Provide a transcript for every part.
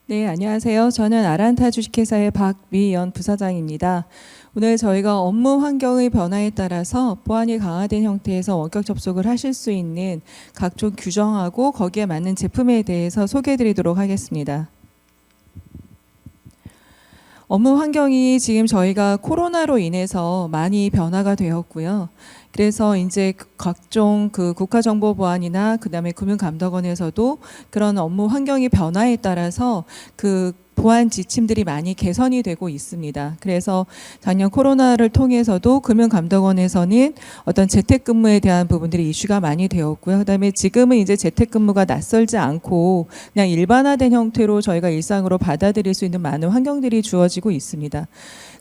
네, 안녕하세요. 저는 아란타 주식회사의 박미연 부사장입니다. 오늘 저희가 업무 환경의 변화에 따라서 보안이 강화된 형태에서 원격 접속을 하실 수 있는 각종 규정하고 거기에 맞는 제품에 대해서 소개해 드리도록 하겠습니다. 업무 환경이 지금 저희가 코로나로 인해서 많이 변화가 되었고요. 그래서 이제 각종 국가정보보안이나 그다음에 금융감독원에서도 그런 업무 환경의 변화에 따라서 보안 지침들이 많이 개선이 되고 있습니다. 그래서 작년 코로나를 통해서도 금융감독원에서는 어떤 재택근무에 대한 부분들이 이슈가 많이 되었고요. 그다음에 지금은 이제 재택근무가 낯설지 않고 그냥 일반화된 형태로 저희가 일상으로 받아들일 수 있는 많은 환경들이 주어지고 있습니다.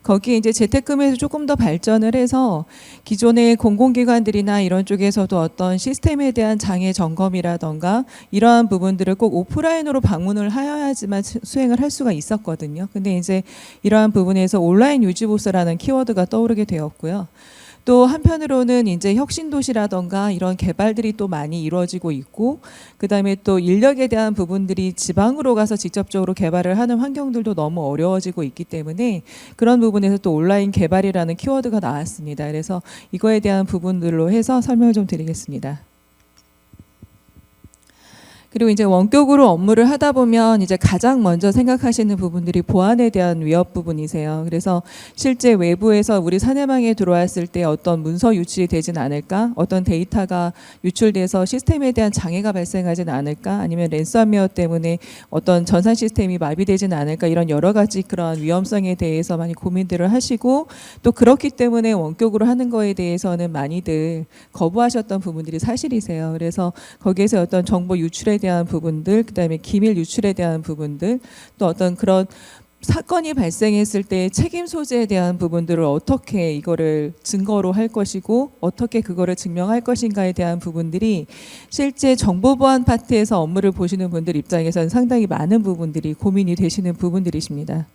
거기에 이제 재택근무에서 조금 더 발전을 해서 기존의 공공기관들이나 이런 쪽에서도 어떤 시스템에 대한 장애 점검이라던가 이러한 부분들을 꼭 오프라인으로 방문을 하여야지만 수행을 할 수가 있었거든요. 근데 이제 이러한 부분에서 온라인 유지보수라는 키워드가 떠오르게 되었고요. 또 한편으로는 이제 혁신도시라던가 이런 개발들이 또 많이 이루어지고 있고, 그다음에 또 인력에 대한 부분들이 지방으로 가서 직접적으로 개발을 하는 환경들도 너무 어려워지고 있기 때문에 그런 부분에서 또 온라인 개발이라는 키워드가 나왔습니다. 그래서 이거에 대한 부분들로 해서 설명을 좀 드리겠습니다. 그리고 이제 원격으로 업무를 하다 보면 이제 가장 먼저 생각하시는 부분들이 보안에 대한 위협 부분이세요. 그래서 실제 외부에서 우리 사내망에 들어왔을 때 어떤 문서 유출이 되진 않을까? 어떤 데이터가 유출돼서 시스템에 대한 장애가 발생하진 않을까? 아니면 랜섬웨어 때문에 어떤 전산 시스템이 마비되진 않을까? 이런 여러 가지 그런 위험성에 대해서 많이 고민들을 하시고, 또 그렇기 때문에 원격으로 하는 거에 대해서는 많이들 거부하셨던 부분들이 사실이세요. 그래서 거기에서 어떤 정보 유출에 대한 부분들, 그다음에 기밀 유출에 대한 부분들, 또 어떤 그런 사건이 발생했을 때 책임 소재에 대한 부분들을 어떻게 이거를 증거로 할 것이고 어떻게 그거를 증명할 것인가에 대한 부분들이 실제 정보보안 파트에서 업무를 보시는 분들 입장에서는 상당히 많은 부분들이 고민이 되시는 부분들이십니다.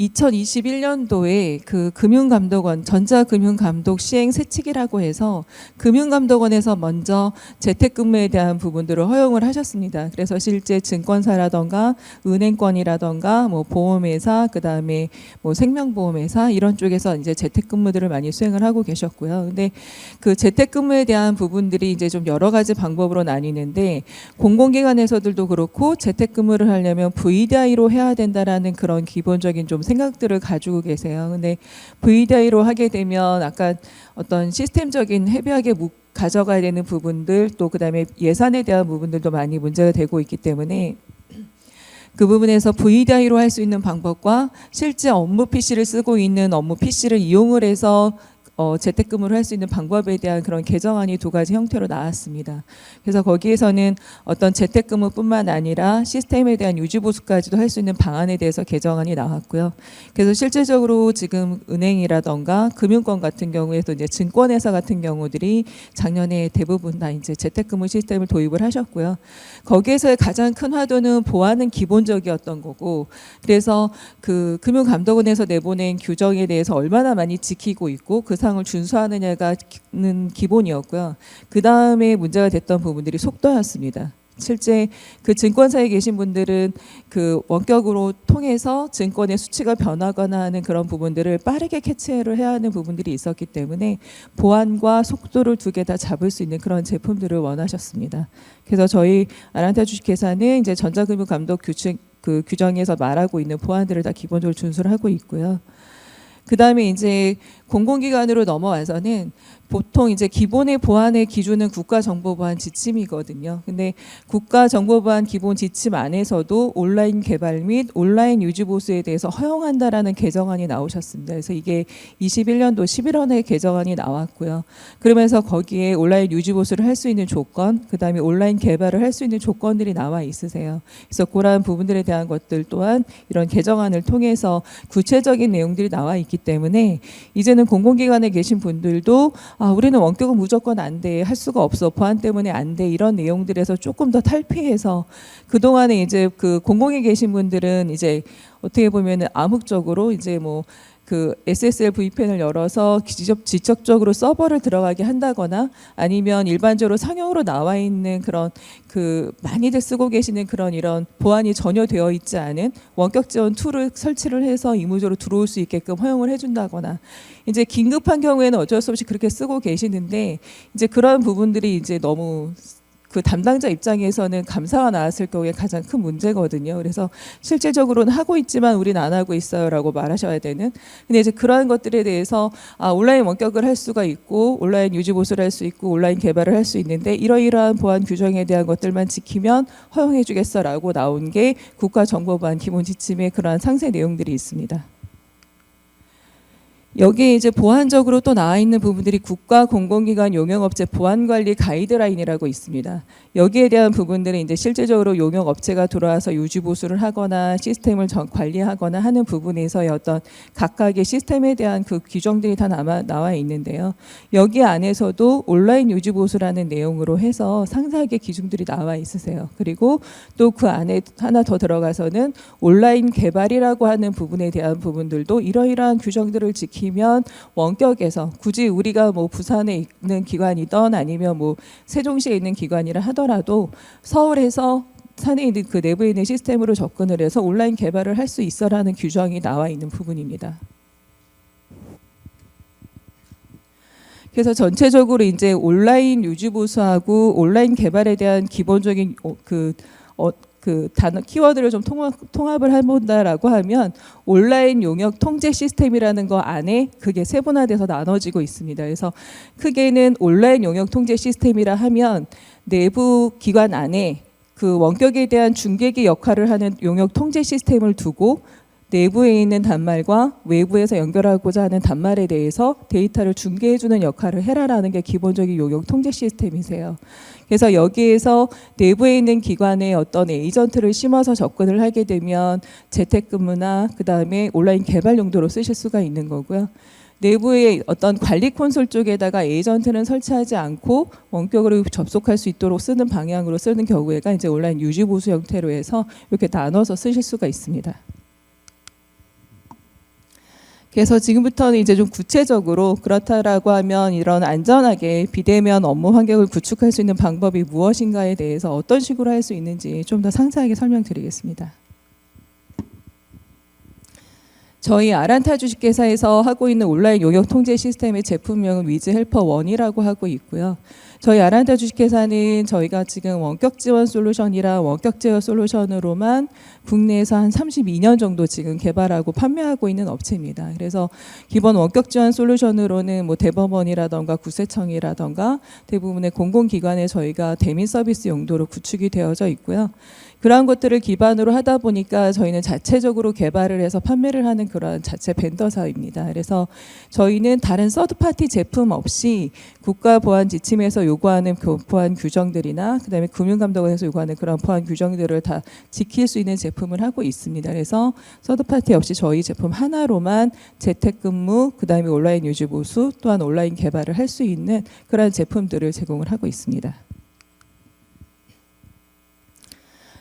2021년도에 금융감독원 전자금융감독 시행 세칙이라고 해서 금융감독원에서 먼저 재택근무에 대한 부분들을 허용을 하셨습니다. 그래서 실제 증권사라던가 은행권이라던가 뭐 보험회사, 그다음에 뭐 생명보험회사 이런 쪽에서 이제 재택근무들을 많이 수행을 하고 계셨고요. 근데 그 재택근무에 대한 부분들이 이제 좀 여러 가지 방법으로 나뉘는데, 공공기관에서들도 그렇고 재택근무를 하려면 VDI로 해야 된다라는 그런 기본적인 좀 생각들을 가지고 계세요. 근데 VDI로 하게 되면 아까 어떤 시스템적인 헤비하게 가져가야 되는 부분들, 또 그다음에 예산에 대한 부분들도 많이 문제가 되고 있기 때문에 그 부분에서 VDI로 할 수 있는 방법과 실제 업무 PC를 쓰고 있는 업무 PC를 이용을 해서 재택근무를 할 수 있는 방법에 대한 그런 개정안이 두 가지 형태로 나왔습니다. 그래서 거기에서는 어떤 재택근무뿐만 아니라 시스템에 대한 유지보수까지도 할 수 있는 방안에 대해서 개정안이 나왔고요. 그래서 실질적으로 지금 은행이라던가 금융권 같은 경우에도 이제 증권회사 같은 경우들이 작년에 대부분 다 이제 재택근무 시스템을 도입을 하셨고요. 거기에서의 가장 큰 화두는 보안은 기본적이었던 거고, 그래서 금융감독원에서 내보낸 규정에 대해서 얼마나 많이 지키고 있고 그 사항을 준수하느냐가는 기본이었고요. 그 다음에 문제가 됐던 부분들이 속도였습니다. 실제 그 증권사에 계신 분들은 그 원격으로 통해서 증권의 수치가 변하거나 하는 그런 부분들을 빠르게 캐치를 해야 하는 부분들이 있었기 때문에 보안과 속도를 두 개 다 잡을 수 있는 그런 제품들을 원하셨습니다. 그래서 저희 아란타 주식회사는 이제 전자금융감독 규정에서 말하고 있는 보안들을 다 기본적으로 준수를 하고 있고요. 그 다음에 이제 공공기관으로 넘어와서는 보통 이제 기본의 보안의 기준은 국가정보보안 지침이거든요. 근데 국가정보보안 기본 지침 안에서도 온라인 개발 및 온라인 유지보수에 대해서 허용한다라는 개정안이 나오셨습니다. 그래서 이게 21년도 11월에 개정안이 나왔고요. 그러면서 거기에 온라인 유지보수를 할 수 있는 조건, 그다음에 온라인 개발을 할 수 있는 조건들이 나와 있으세요. 그래서 그러한 부분들에 대한 것들 또한 이런 개정안을 통해서 구체적인 내용들이 나와 있기 때문에 이제는 공공기관에 계신 분들도 우리는 원격은 무조건 안 돼, 할 수가 없어, 보안 때문에 안 돼, 이런 내용들에서 조금 더 탈피해서 그동안에 이제 그 공공에 계신 분들은 이제 어떻게 보면은 암묵적으로 이제 뭐 그 SSL VPN을 열어서 직접적으로 서버를 들어가게 한다거나 아니면 일반적으로 상용으로 나와 있는 그런 그 많이들 쓰고 계시는 그런 이런 보안이 전혀 되어 있지 않은 원격 지원 툴을 설치를 해서 이무적으로 들어올 수 있게끔 허용을 해준다거나 이제 긴급한 경우에는 어쩔 수 없이 그렇게 쓰고 계시는데 이제 그런 부분들이 이제 너무 그 담당자 입장에서는 감사가 나왔을 경우에 가장 큰 문제거든요. 그래서 실질적으로는 하고 있지만 우린 안 하고 있어요라고 말하셔야 되는. 근데 이제 그러한 것들에 대해서 온라인 원격을 할 수가 있고 온라인 유지 보수를 할 수 있고 온라인 개발을 할 수 있는데 이러이러한 보안 규정에 대한 것들만 지키면 허용해 주겠어라고 나온 게 국가정보보안 기본 지침의 그러한 상세 내용들이 있습니다. 여기에 이제 보안적으로 또 나와 있는 부분들이 국가 공공기관 용역업체 보안관리 가이드라인이라고 있습니다. 여기에 대한 부분들은 이제 실제적으로 용역업체가 들어와서 유지보수를 하거나 시스템을 관리하거나 하는 부분에서의 어떤 각각의 시스템에 대한 그 규정들이 다 나와 있는데요. 여기 안에서도 온라인 유지보수라는 내용으로 해서 상세하게 기준들이 나와 있으세요. 그리고 또 그 안에 하나 더 들어가서는 온라인 개발이라고 하는 부분에 대한 부분들도 이러이러한 규정들을 지키면 원격에서 굳이 우리가 뭐 부산에 있는 기관이든 아니면 뭐 세종시에 있는 기관이라 하더라도 서울에서 산에 있는 그 내부에 있는 시스템으로 접근을 해서 온라인 개발을 할 수 있어라는 규정이 나와 있는 부분입니다. 그래서 전체적으로 이제 온라인 유지 보수하고 온라인 개발에 대한 기본적인 그 단어 키워드를 좀 통합을 해본다라고 하면 온라인 용역 통제 시스템이라는 거 안에 그게 세분화돼서 나눠지고 있습니다. 그래서 크게는 온라인 용역 통제 시스템이라 하면 내부 기관 안에 그 원격에 대한 중개기 역할을 하는 용역 통제 시스템을 두고 내부에 있는 단말과 외부에서 연결하고자 하는 단말에 대해서 데이터를 중개해주는 역할을 해라라는 게 기본적인 용역 통제 시스템이세요. 그래서 여기에서 내부에 있는 기관에 어떤 에이전트를 심어서 접근을 하게 되면 재택근무나 그다음에 온라인 개발 용도로 쓰실 수가 있는 거고요. 내부의 어떤 관리 콘솔 쪽에다가 에이전트는 설치하지 않고 원격으로 접속할 수 있도록 쓰는 방향으로 쓰는 경우에가 이제 온라인 유지 보수 형태로 해서 이렇게 나눠서 쓰실 수가 있습니다. 그래서 지금부터는 이제 좀 구체적으로 그렇다라고 하면 이런 안전하게 비대면 업무 환경을 구축할 수 있는 방법이 무엇인가에 대해서 어떤 식으로 할 수 있는지 좀 더 상세하게 설명드리겠습니다. 저희 아란타 주식회사에서 하고 있는 온라인 용역 통제 시스템의 제품명은 위즈 헬퍼 1이라고 하고 있고요. 저희 아란타 주식회사는 저희가 지금 원격 지원 솔루션이랑 원격 제어 솔루션으로만 국내에서 한 32년 정도 지금 개발하고 판매하고 있는 업체입니다. 그래서 기본 원격 지원 솔루션으로는 뭐 대법원이라던가 구세청이라던가 대부분의 공공기관에 저희가 대민 서비스 용도로 구축이 되어져 있고요. 그러한 것들을 기반으로 하다 보니까 저희는 자체적으로 개발을 해서 판매를 하는 그런 자체 벤더사입니다. 그래서 저희는 다른 서드파티 제품 없이 국가보안 지침에서 요구하는 보안 규정들이나 그다음에 금융감독원에서 요구하는 그런 보안 규정들을 다 지킬 수 있는 제품을 하고 있습니다. 그래서 서드파티 없이 저희 제품 하나로만 재택근무, 그다음에 온라인 유지 보수, 또한 온라인 개발을 할 수 있는 그런 제품들을 제공을 하고 있습니다.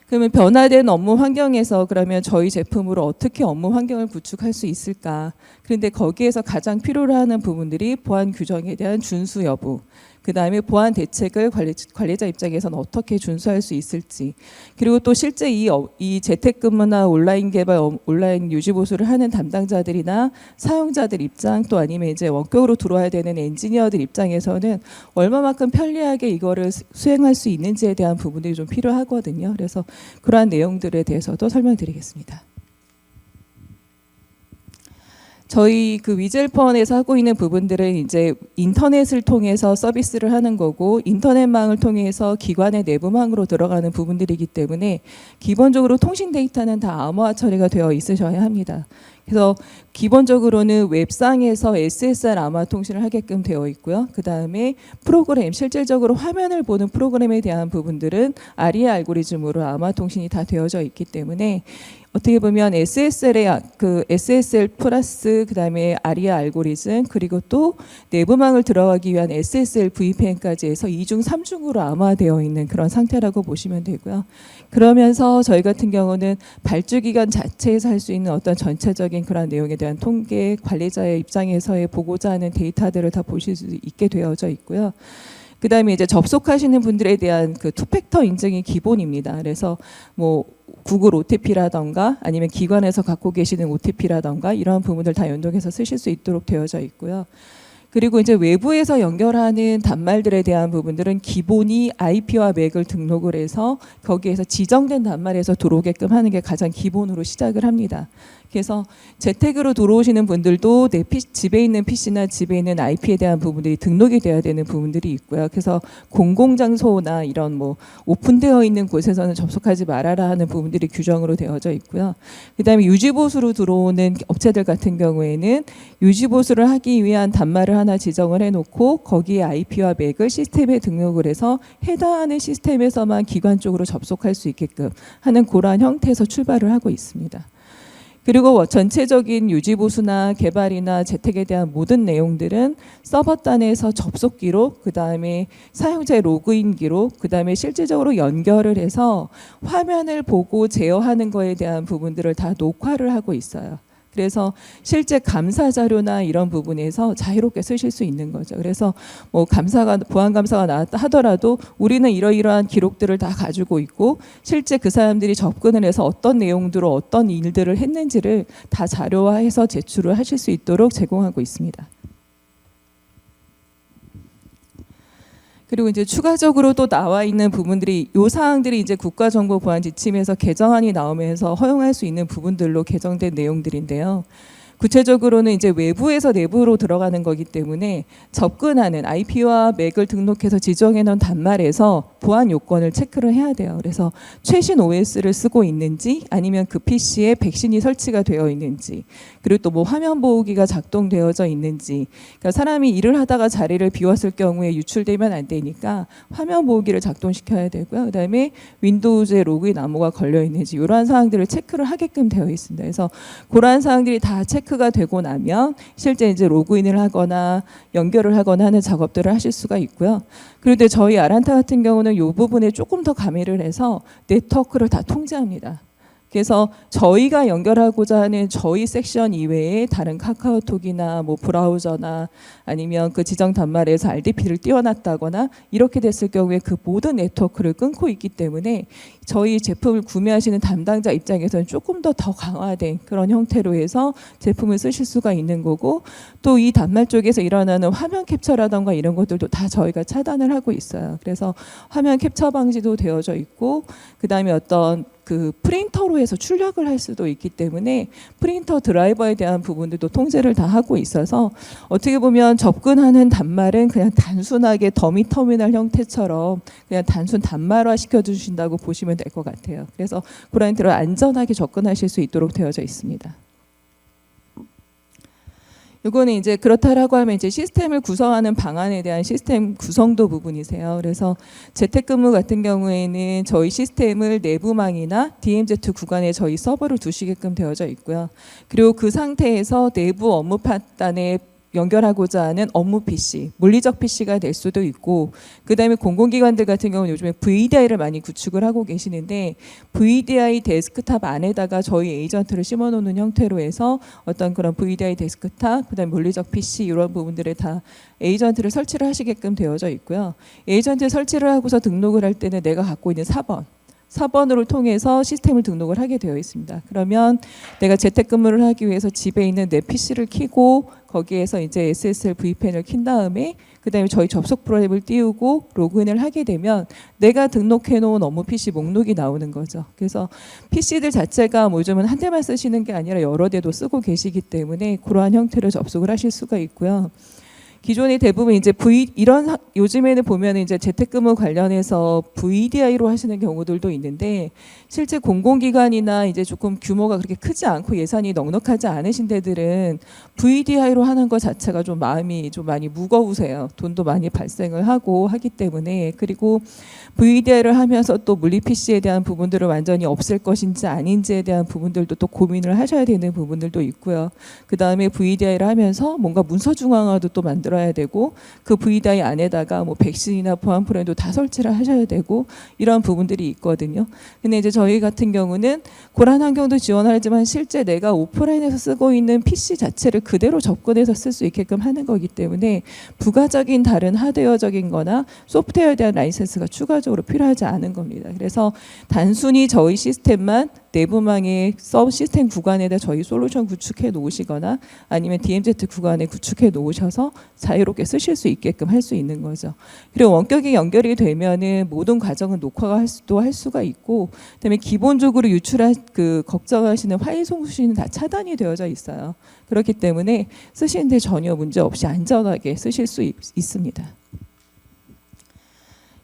그러면 변화된 업무 환경에서 그러면 저희 제품으로 어떻게 업무 환경을 구축할 수 있을까? 그런데 거기에서 가장 필요로 하는 부분들이 보안 규정에 대한 준수 여부, 그 다음에 보안 대책을 관리자 입장에서는 어떻게 준수할 수 있을지, 그리고 또 실제 이 재택근무나 온라인 개발, 온라인 유지 보수를 하는 담당자들이나 사용자들 입장, 또 아니면 이제 원격으로 들어와야 되는 엔지니어들 입장에서는 얼마만큼 편리하게 이거를 수행할 수 있는지에 대한 부분들이 좀 필요하거든요. 그래서 그러한 내용들에 대해서도 설명드리겠습니다. 저희 그 위즐펀에서 하고 있는 부분들은 이제 인터넷을 통해서 서비스를 하는 거고 인터넷망을 통해서 기관의 내부망으로 들어가는 부분들이기 때문에 기본적으로 통신 데이터는 다 암호화 처리가 되어 있으셔야 합니다. 그래서 기본적으로는 웹상에서 SSR 암호화 통신을 하게끔 되어 있고요. 그 다음에 프로그램, 실질적으로 화면을 보는 프로그램에 대한 부분들은 아리아 알고리즘으로 암호화 통신이 다 되어져 있기 때문에 어떻게 보면 SSL의 그 SSL 플러스 그다음에 아리아 알고리즘 그리고 또 내부망을 들어가기 위한 SSL VPN까지 해서 2중 3중으로 암호화되어 있는 그런 상태라고 보시면 되고요. 그러면서 저희 같은 경우는 발주 기관 자체에서 할 수 있는 어떤 전체적인 구체적인 그런 내용에 대한 통계, 관리자의 입장에서의 보고자 하는 데이터들을 다 보실 수 있게 되어져 있고요. 그다음에 이제 접속하시는 분들에 대한 그 투팩터 인증이 기본입니다. 그래서 뭐 구글 OTP라던가 아니면 기관에서 갖고 계시는 OTP라던가 이러한 부분들 다 연동해서 쓰실 수 있도록 되어져 있고요. 그리고 이제 외부에서 연결하는 단말들에 대한 부분들은 기본이 IP와 맥을 등록을 해서 거기에서 지정된 단말에서 들어오게끔 하는 게 가장 기본으로 시작을 합니다. 그래서 재택으로 들어오시는 분들도 내 집에 있는 PC나 집에 있는 IP에 대한 부분들이 등록이 돼야 되는 부분들이 있고요. 그래서 공공장소나 이런 뭐 오픈되어 있는 곳에서는 접속하지 말아라 하는 부분들이 규정으로 되어져 있고요. 그다음에 유지보수로 들어오는 업체들 같은 경우에는 유지보수를 하기 위한 단말을 하나 지정을 해놓고 거기에 IP와 맥을 시스템에 등록을 해서 해당하는 시스템에서만 기관 쪽으로 접속할 수 있게끔 하는 그러한 형태에서 출발을 하고 있습니다. 그리고 전체적인 유지보수나 개발이나 재택에 대한 모든 내용들은 서버단에서 접속 기록, 그 다음에 사용자의 로그인 기록, 그 다음에 실질적으로 연결을 해서 화면을 보고 제어하는 거에 대한 부분들을 다 녹화를 하고 있어요. 그래서 실제 감사 자료나 이런 부분에서 자유롭게 쓰실 수 있는 거죠. 그래서 뭐 보안 감사가 나왔다 하더라도 우리는 이러이러한 기록들을 다 가지고 있고 실제 그 사람들이 접근을 해서 어떤 내용들로 어떤 일들을 했는지를 다 자료화해서 제출을 하실 수 있도록 제공하고 있습니다. 그리고 이제 추가적으로 또 나와 있는 부분들이 요 사항들이 이제 국가정보보안 지침에서 개정안이 나오면서 허용할 수 있는 부분들로 개정된 내용들인데요. 구체적으로는 이제 외부에서 내부로 들어가는 거기 때문에 접근하는 IP와 맥을 등록해서 지정해 놓은 단말에서 보안 요건을 체크를 해야 돼요. 그래서 최신 OS를 쓰고 있는지 아니면 그 PC에 백신이 설치가 되어 있는지 그리고 또 뭐 화면 보호기가 작동되어져 있는지 그러니까 사람이 일을 하다가 자리를 비웠을 경우에 유출되면 안 되니까 화면 보호기를 작동시켜야 되고요. 그다음에 윈도우즈에 로그인 암호가 걸려 있는지 이러한 사항들을 체크를 하게끔 되어 있습니다. 그래서 그러한 사항들이 다 체크가 되고 나면 실제 이제 로그인을 하거나 연결을 하거나 하는 작업들을 하실 수가 있고요. 그런데 저희 아란타 같은 경우는 이 부분에 조금 더 가미를 해서 네트워크를 다 통제합니다. 그래서 저희가 연결하고자 하는 저희 섹션 이외에 다른 카카오톡이나 뭐 브라우저나 아니면 그 지정 단말에서 RDP를 띄워놨다거나 이렇게 됐을 경우에 그 모든 네트워크를 끊고 있기 때문에 저희 제품을 구매하시는 담당자 입장에서는 조금 더 강화된 그런 형태로 해서 제품을 쓰실 수가 있는 거고 또 이 단말 쪽에서 일어나는 화면 캡처라던가 이런 것들도 다 저희가 차단을 하고 있어요. 그래서 화면 캡처 방지도 되어져 있고 그다음에 어떤 그 프린터로 해서 출력을 할 수도 있기 때문에 프린터 드라이버에 대한 부분들도 통제를 다 하고 있어서 어떻게 보면 접근하는 단말은 그냥 단순하게 더미 터미널 형태처럼 그냥 단순 단말화 시켜주신다고 보시면 될 것 같아요. 그래서 그런 대로 안전하게 접근하실 수 있도록 되어져 있습니다. 이거는 이제 그렇다라고 하면 이제 시스템을 구성하는 방안에 대한 시스템 구성도 부분이세요. 그래서 재택근무 같은 경우에는 저희 시스템을 내부망이나 DMZ 구간에 저희 서버를 두시게끔 되어져 있고요. 그리고 그 상태에서 내부 업무 판단에 연결하고자 하는 업무 PC, 물리적 PC가 될 수도 있고 그다음에 공공기관들 같은 경우는 요즘에 VDI를 많이 구축을 하고 계시는데 VDI 데스크탑 안에다가 저희 에이전트를 심어놓는 형태로 해서 어떤 그런 VDI 데스크탑, 그다음에 물리적 PC 이런 부분들에 다 에이전트를 설치를 하시게끔 되어져 있고요. 에이전트 설치를 하고서 등록을 할 때는 내가 갖고 있는 사번으로 통해서 시스템을 등록을 하게 되어 있습니다. 그러면 내가 재택근무를 하기 위해서 집에 있는 내 PC를 켜고 거기에서 이제 SSL VPN을 킨 다음에 그다음에 저희 접속 프로그램을 띄우고 로그인을 하게 되면 내가 등록해 놓은 업무 PC 목록이 나오는 거죠. 그래서 PC들 자체가 뭐 요즘은 한 대만 쓰시는 게 아니라 여러 대도 쓰고 계시기 때문에 그러한 형태로 접속을 하실 수가 있고요. 기존에 대부분 이제 요즘에는 보면 이제 재택근무 관련해서 VDI로 하시는 경우들도 있는데 실제 공공기관이나 이제 조금 규모가 그렇게 크지 않고 예산이 넉넉하지 않으신 데들은 VDI로 하는 것 자체가 좀 마음이 좀 많이 무거우세요. 돈도 많이 발생을 하고 하기 때문에 그리고 VDI를 하면서 또 물리 PC에 대한 부분들을 완전히 없앨 것인지 아닌지에 대한 부분들도 또 고민을 하셔야 되는 부분들도 있고요. 그 다음에 VDI를 하면서 뭔가 문서 중앙화도 또 만들어 만들어야 되고 그 VDI 안에다가 뭐 백신이나 보안 프로그램도 다 설치를 하셔야 되고 이런 부분들이 있거든요. 근데 이제 저희 같은 경우는 고란 환경도 지원하지만 실제 내가 오프라인에서 쓰고 있는 PC 자체를 그대로 접근해서 쓸 수 있게끔 하는 거기 때문에 부가적인 다른 하드웨어적인 거나 소프트웨어에 대한 라이센스가 추가적으로 필요하지 않은 겁니다. 그래서 단순히 저희 시스템만 내부망의 서브 시스템 구간에다 저희 솔루션 구축해 놓으시거나 아니면 DMZ 구간에 구축해 놓으셔서 자유롭게 쓰실 수 있게끔 할 수 있는 거죠. 그리고 원격이 연결이 되면은 모든 과정은 녹화가 할 수가 있고, 그다음에 기본적으로 유출할 그 걱정하시는 파일 송수신은 다 차단이 되어져 있어요. 그렇기 때문에 쓰시는데 전혀 문제 없이 안전하게 쓰실 수 있습니다.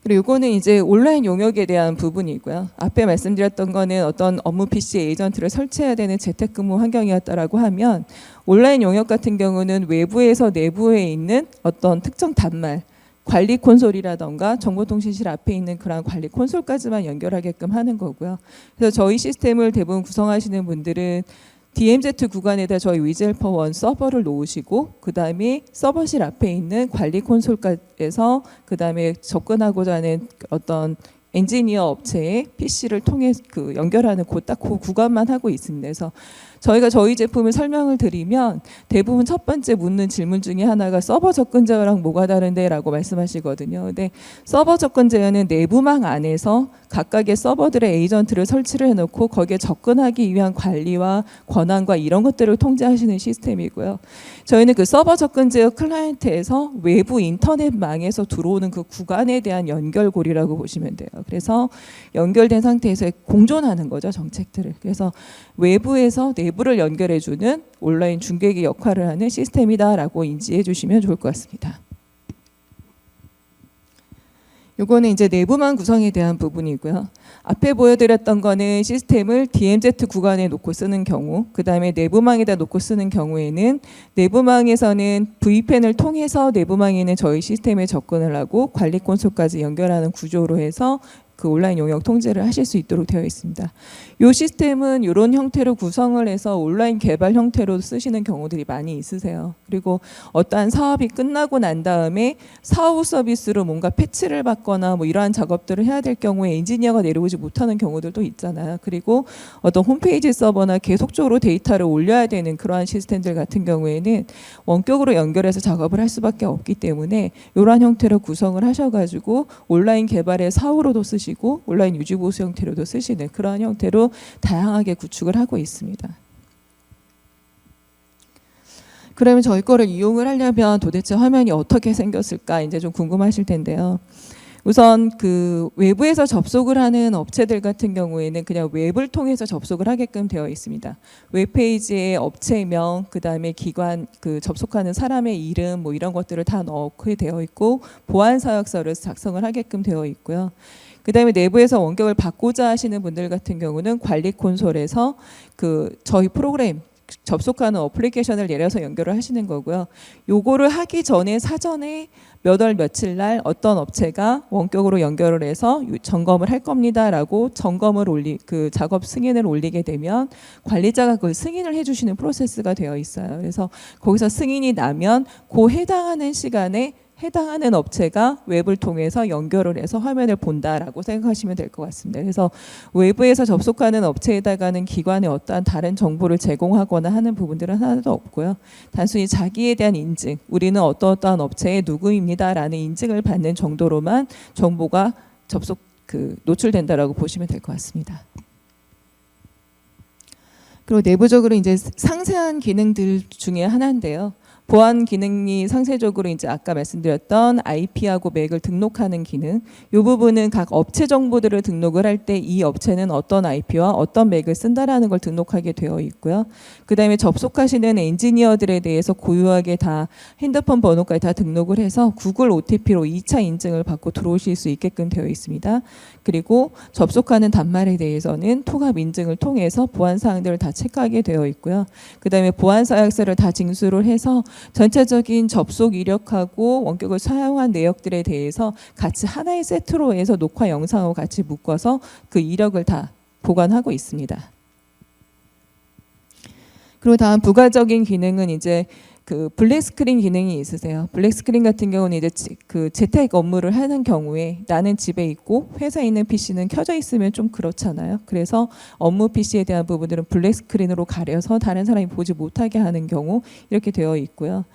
그리고 이거는 이제 온라인 용역에 대한 부분이고요. 앞에 말씀드렸던 거는 어떤 업무 PC 에이전트를 설치해야 되는 재택근무 환경이었다라고 하면 온라인 용역 같은 경우는 외부에서 내부에 있는 어떤 특정 단말, 관리 콘솔이라던가 정보통신실 앞에 있는 그런 관리 콘솔까지만 연결하게끔 하는 거고요. 그래서 저희 시스템을 대부분 구성하시는 분들은 DMZ 구간에다 저희 위젤퍼1 서버를 놓으시고 그 다음에 서버실 앞에 있는 관리 콘솔에서 그 다음에 접근하고자 하는 어떤 엔지니어 업체의 PC를 통해 그 연결하는 딱 그 구간만 하고 있습니다. 그래서 저희가 저희 제품을 설명을 드리면 대부분 첫 번째 묻는 질문 중에 하나가 서버 접근 제어랑 뭐가 다른데 라고 말씀하시거든요. 근데 서버 접근 제어는 내부망 안에서 각각의 서버들의 에이전트를 설치를 해놓고 거기에 접근하기 위한 관리와 권한과 이런 것들을 통제하시는 시스템이고요. 저희는 그 서버 접근 제어 클라이언트에서 외부 인터넷망에서 들어오는 그 구간에 대한 연결고리라고 보시면 돼요. 그래서 연결된 상태에서 공존하는 거죠, 정책들을. 그래서 외부에서 내부를 연결해주는 온라인 중개기 역할을 하는 시스템이다라고 인지해 주시면 좋을 것 같습니다. 요거는 이제 내부망 구성에 대한 부분이고요. 앞에 보여드렸던 거는 시스템을 DMZ 구간에 놓고 쓰는 경우, 그 다음에 내부망에다 놓고 쓰는 경우에는 내부망에서는 VPN을 통해서 내부망에 있는 저희 시스템에 접근을 하고 관리 콘솔까지 연결하는 구조로 해서 그 온라인 용역 통제를 하실 수 있도록 되어 있습니다. 이 시스템은 이런 형태로 구성을 해서 온라인 개발 형태로 쓰시는 경우들이 많이 있으세요. 그리고 어떠한 사업이 끝나고 난 다음에 사후 서비스로 뭔가 패치를 받거나 뭐 이러한 작업들을 해야 될 경우에 엔지니어가 내려오지 못하는 경우들도 있잖아요. 그리고 어떤 홈페이지 서버나 계속적으로 데이터를 올려야 되는 그러한 시스템들 같은 경우에는 원격으로 연결해서 작업을 할 수밖에 없기 때문에 이러한 형태로 구성을 하셔가지고 온라인 개발의 사후로도 쓰시고 온라인 유지 보수 형태로도 쓰시는 그러한 형태로 다양하게 구축을 하고 있습니다. 그러면 저희 거를 이용을 하려면 도대체 화면이 어떻게 생겼을까 이제 좀 궁금하실 텐데요. 우선 그 외부에서 접속을 하는 업체들 같은 경우에는 그냥 웹을 통해서 접속을 하게끔 되어 있습니다. 웹페이지에 업체명, 그 다음에 기관, 그 접속하는 사람의 이름 뭐 이런 것들을 다 넣게 되어 있고 보안 사역서를 작성을 하게끔 되어 있고요. 그 다음에 내부에서 원격을 받고자 하시는 분들 같은 경우는 관리 콘솔에서 그 저희 프로그램 접속하는 어플리케이션을 내려서 연결을 하시는 거고요. 요거를 하기 전에 사전에 몇 월 며칠 날 어떤 업체가 원격으로 연결을 해서 점검을 할 겁니다라고 점검을 그 작업 승인을 올리게 되면 관리자가 그걸 승인을 해주시는 프로세스가 되어 있어요. 그래서 거기서 승인이 나면 그 해당하는 시간에 해당하는 업체가 웹을 통해서 연결을 해서 화면을 본다라고 생각하시면 될 것 같습니다. 그래서 외부에서 접속하는 업체에다가는 기관에 어떠한 다른 정보를 제공하거나 하는 부분들은 하나도 없고요. 단순히 자기에 대한 인증, 우리는 어떠한 업체의 누구입니다라는 인증을 받는 정도로만 정보가 노출된다라고 보시면 될 것 같습니다. 그리고 내부적으로 이제 상세한 기능들 중에 하나인데요. 보안 기능이 상세적으로 이제 아까 말씀드렸던 IP하고 맥을 등록하는 기능, 이 부분은 각 업체 정보들을 등록을 할 때 이 업체는 어떤 IP와 어떤 맥을 쓴다라는 걸 등록하게 되어 있고요. 그 다음에 접속하시는 엔지니어들에 대해서 고유하게 다 핸드폰 번호까지 다 등록을 해서 구글 OTP로 2차 인증을 받고 들어오실 수 있게끔 되어 있습니다. 그리고 접속하는 단말에 대해서는 통합 인증을 통해서 보안 사항들을 다 체크하게 되어 있고요. 그 다음에 보안 사약서를 다 징수를 해서 전체적인 접속 이력하고 원격을 사용한 내역들에 대해서 같이 하나의 세트로 해서 녹화 영상하고 같이 묶어서 그 이력을 다 보관하고 있습니다. 그리고 다음 부가적인 기능은 이제 그 블랙 스크린 기능이 있으세요. 블랙 스크린 같은 경우는 이제 그 재택 업무를 하는 경우에 나는 집에 있고 회사에 있는 PC는 켜져 있으면 좀 그렇잖아요. 그래서 업무 PC에 대한 부분들은 블랙 스크린으로 가려서 다른 사람이 보지 못하게 하는 경우 이렇게 되어 있고요.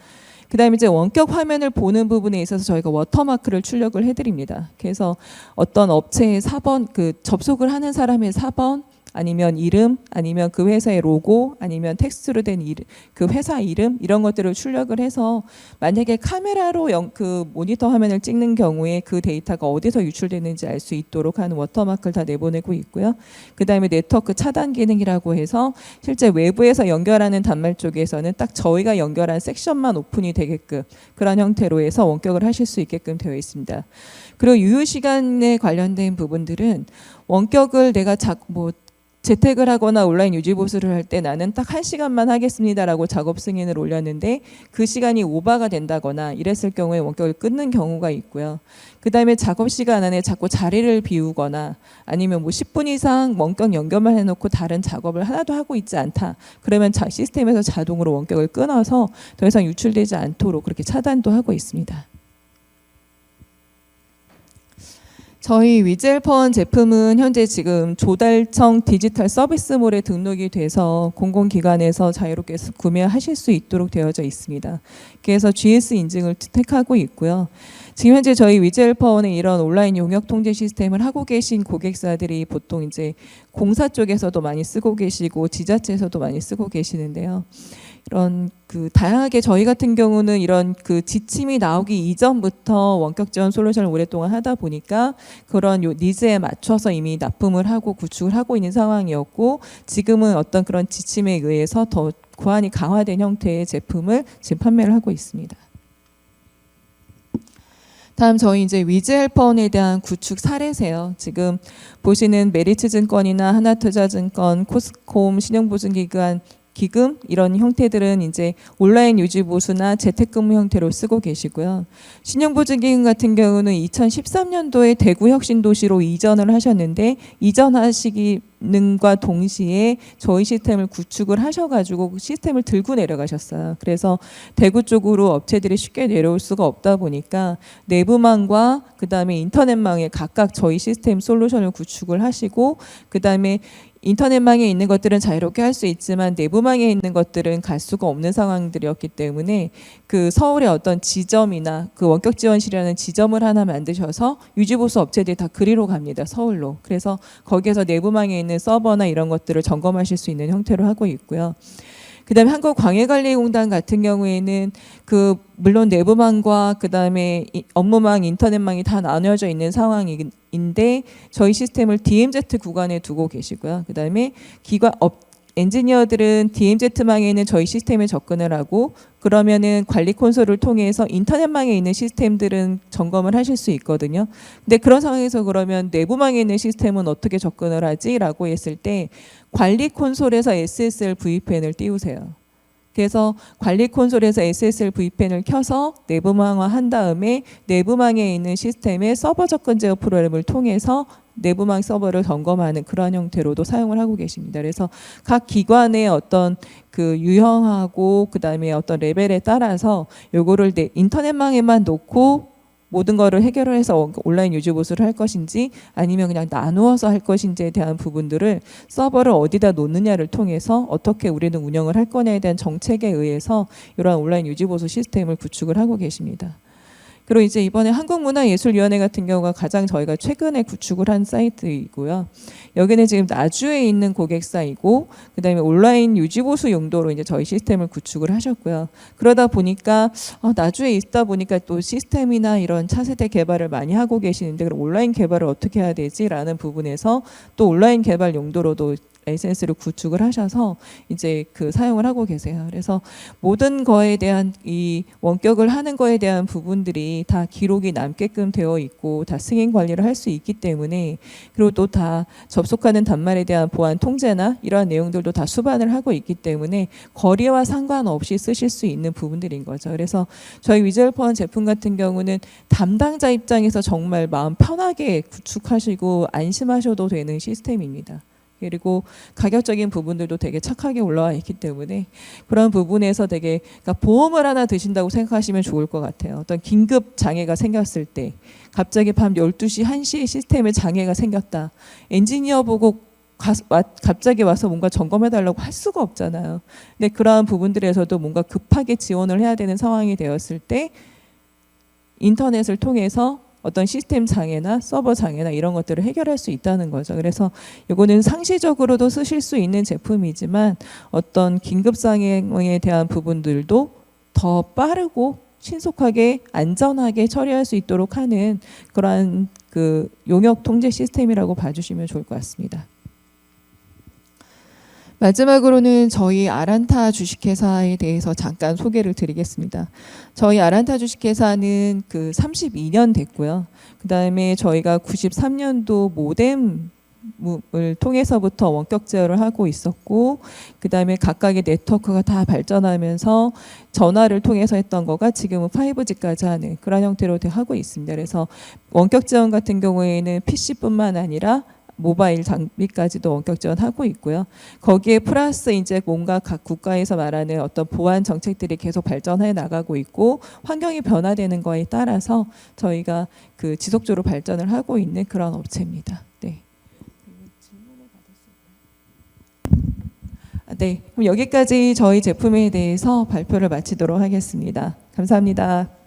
그다음에 이제 원격 화면을 보는 부분에 있어서 저희가 워터마크를 출력을 해드립니다. 그래서 어떤 업체의 사번, 그 접속을 하는 사람의 사번, 아니면 이름, 아니면 그 회사의 로고, 아니면 텍스트로 된 이름, 그 회사 이름 이런 것들을 출력을 해서 만약에 카메라로 그 모니터 화면을 찍는 경우에 그 데이터가 어디서 유출되는지 알 수 있도록 하는 워터마크를 다 내보내고 있고요. 그다음에 네트워크 차단 기능이라고 해서 실제 외부에서 연결하는 단말 쪽에서는 딱 저희가 연결한 섹션만 오픈이 되게끔 그런 형태로 해서 원격을 하실 수 있게끔 되어 있습니다. 그리고 유효 시간에 관련된 부분들은 원격을 내가 재택을 하거나 온라인 유지 보수를 할 때 나는 딱 1시간만 하겠습니다라고 작업 승인을 올렸는데 그 시간이 오버가 된다거나 이랬을 경우에 원격을 끊는 경우가 있고요. 그다음에 작업 시간 안에 자꾸 자리를 비우거나 아니면 10분 이상 원격 연결만 해놓고 다른 작업을 하나도 하고 있지 않다. 그러면 시스템에서 자동으로 원격을 끊어서 더 이상 유출되지 않도록 그렇게 차단도 하고 있습니다. 저희 위젤펀 제품은 현재 지금 조달청 디지털 서비스몰에 등록이 돼서 공공기관에서 자유롭게 구매하실 수 있도록 되어져 있습니다. 그래서 GS 인증을 택하고 있고요. 지금 현재 저희 위젤펀의 이런 온라인 용역 통제 시스템을 하고 계신 고객사들이 보통 이제 공사 쪽에서도 많이 쓰고 계시고 지자체에서도 많이 쓰고 계시는데요. 이런 그 다양하게 저희 같은 경우는 이런 그 지침이 나오기 이전부터 원격 지원 솔루션을 오랫동안 하다 보니까 그런 니즈에 맞춰서 이미 납품을 하고 구축을 하고 있는 상황이었고 지금은 어떤 그런 지침에 의해서 더 고안이 강화된 형태의 제품을 지금 판매를 하고 있습니다. 다음 저희 이제 위즈헬펀에 대한 구축 사례세요. 지금 보시는 메리츠증권이나 하나투자증권, 코스콤, 신용보증기관 기금 이런 형태들은 이제 온라인 유지 보수나 재택근무 형태로 쓰고 계시고요. 신용보증기금 같은 경우는 2013년도에 대구 혁신도시로 이전을 하셨는데 이전하시기는과 동시에 저희 시스템을 구축을 하셔가지고 시스템을 들고 내려가셨어요. 그래서 대구 쪽으로 업체들이 쉽게 내려올 수가 없다 보니까 내부망과 그 다음에 인터넷망에 각각 저희 시스템 솔루션을 구축을 하시고 그 다음에 인터넷망에 있는 것들은 자유롭게 할 수 있지만 내부망에 있는 것들은 갈 수가 없는 상황들이었기 때문에 그 서울의 어떤 지점이나 그 원격 지원실이라는 지점을 하나 만드셔서 유지보수 업체들이 다 그리로 갑니다. 서울로. 그래서 거기에서 내부망에 있는 서버나 이런 것들을 점검하실 수 있는 형태로 하고 있고요. 그다음에 한국광해관리공단 같은 경우에는 그 물론 내부망과 그다음에 업무망, 인터넷망이 다 나뉘어져 있는 상황인데 저희 시스템을 DMZ 구간에 두고 계시고요. 그다음에 엔지니어들은 DMZ망에 있는 저희 시스템에 접근을 하고 그러면은 관리 콘솔을 통해서 인터넷망에 있는 시스템들은 점검을 하실 수 있거든요. 근데 그런 상황에서 그러면 내부망에 있는 시스템은 어떻게 접근을 하지라고 했을 때 관리 콘솔에서 SSL VPN을 띄우세요. 그래서 관리 콘솔에서 SSL VPN을 켜서 내부망화 한 다음에 내부망에 있는 시스템의 서버 접근 제어 프로그램을 통해서 내부망 서버를 점검하는 그런 형태로도 사용을 하고 계십니다. 그래서 각 기관의 어떤 그 유형하고 그다음에 어떤 레벨에 따라서 요거를 인터넷망에만 놓고 모든 거를 해결을 해서 온라인 유지 보수를 할 것인지 아니면 그냥 나누어서 할 것인지에 대한 부분들을 서버를 어디다 놓느냐를 통해서 어떻게 우리는 운영을 할 거냐에 대한 정책에 의해서 이러한 온라인 유지 보수 시스템을 구축을 하고 계십니다. 그리고 이제 이번에 한국문화예술위원회 같은 경우가 가장 저희가 최근에 구축을 한 사이트이고요. 여기는 지금 나주에 있는 고객사이고 그다음에 온라인 유지보수 용도로 이제 저희 시스템을 구축을 하셨고요. 그러다 보니까 나주에 있다 보니까 또 시스템이나 이런 차세대 개발을 많이 하고 계시는데 그럼 온라인 개발을 어떻게 해야 되지라는 부분에서 또 온라인 개발 용도로도 라이센스를 구축을 하셔서 이제 그 사용을 하고 계세요. 그래서 모든 거에 대한 이 원격을 하는 거에 대한 부분들이 다 기록이 남게끔 되어 있고 다 승인 관리를 할 수 있기 때문에 그리고 또 다 접속하는 단말에 대한 보안 통제나 이러한 내용들도 다 수반을 하고 있기 때문에 거리와 상관없이 쓰실 수 있는 부분들인 거죠. 그래서 저희 위젤펀 제품 같은 경우는 담당자 입장에서 정말 마음 편하게 구축하시고 안심하셔도 되는 시스템입니다. 그리고 가격적인 부분들도 되게 착하게 올라와 있기 때문에 그런 부분에서 되게 그러니까 보험을 하나 드신다고 생각하시면 좋을 것 같아요. 어떤 긴급 장애가 생겼을 때 갑자기 밤 12시, 1시에 시스템에 장애가 생겼다. 엔지니어 보고 갑자기 와서 뭔가 점검해달라고 할 수가 없잖아요. 근데 그러한 부분들에서도 뭔가 급하게 지원을 해야 되는 상황이 되었을 때 인터넷을 통해서 어떤 시스템 장애나 서버 장애나 이런 것들을 해결할 수 있다는 거죠. 그래서 이거는 상시적으로도 쓰실 수 있는 제품이지만 어떤 긴급 상황에 대한 부분들도 더 빠르고 신속하게 안전하게 처리할 수 있도록 하는 그러한 그 용역 통제 시스템이라고 봐주시면 좋을 것 같습니다. 마지막으로는 저희 아란타 주식회사에 대해서 잠깐 소개를 드리겠습니다. 저희 아란타 주식회사는 그 32년 됐고요. 그 다음에 저희가 93년도 모뎀을 통해서부터 원격 제어를 하고 있었고, 그 다음에 각각의 네트워크가 다 발전하면서 전화를 통해서 했던 거가 지금은 5G까지 하는 그런 형태로 하고 있습니다. 그래서 원격 지원 같은 경우에는 PC뿐만 아니라 모바일 장비까지도 원격 지원하고 있고요. 거기에 플러스 이제 뭔가 각 국가에서 말하는 어떤 보안 정책들이 계속 발전해 나가고 있고 환경이 변화되는 거에 따라서 저희가 그 지속적으로 발전을 하고 있는 그런 업체입니다. 네. 네. 그럼 여기까지 저희 제품에 대해서 발표를 마치도록 하겠습니다. 감사합니다.